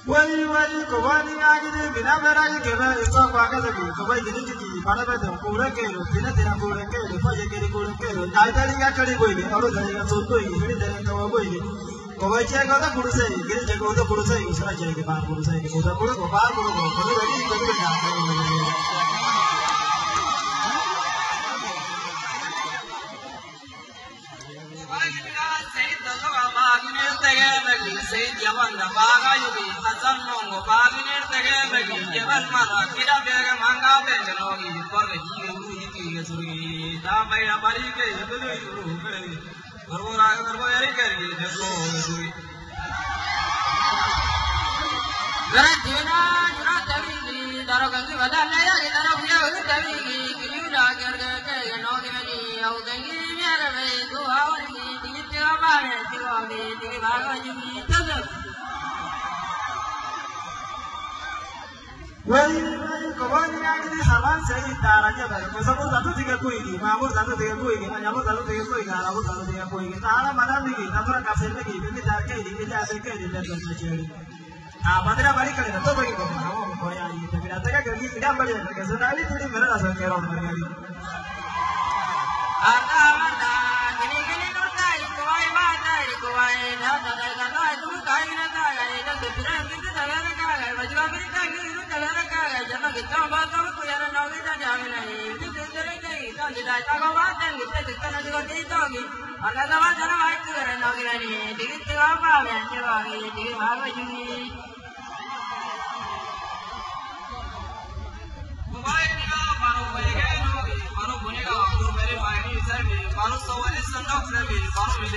Well, Kowani, I did not have a give a song back at the Kowai, Panabata, Kurake, Pinata, Kurake, Fajaki, Kurake, I tell you actually waiting, or the so doing, then go away. Kowai got the Kurusay, get the go to Kurusay, such a Kurusay, the Kurusay, Say Javan, the Baga, you be Hassan Mongo, Bagin, the Gabby, Javan Mara, Kira Bega, Manga, Bengali, for the Hugh, Dabaya Barike, Aurora, the floor. Garatina, Ratavini, Daragangi, Vadana, Daravia, you like a Nogani, Ogangi, to our Well, Kowani, someone said that was supposed to take a quick, I was not take a quick, and I was not take a quick, I was not take a quick. Tara Madame, Namara Cassette, with that case, it has a case that was mature. Madra Barika, the topic of my own Koya, the Taka, the number, because I didn't even as a care of the Follow so what is the doctor? Follow me,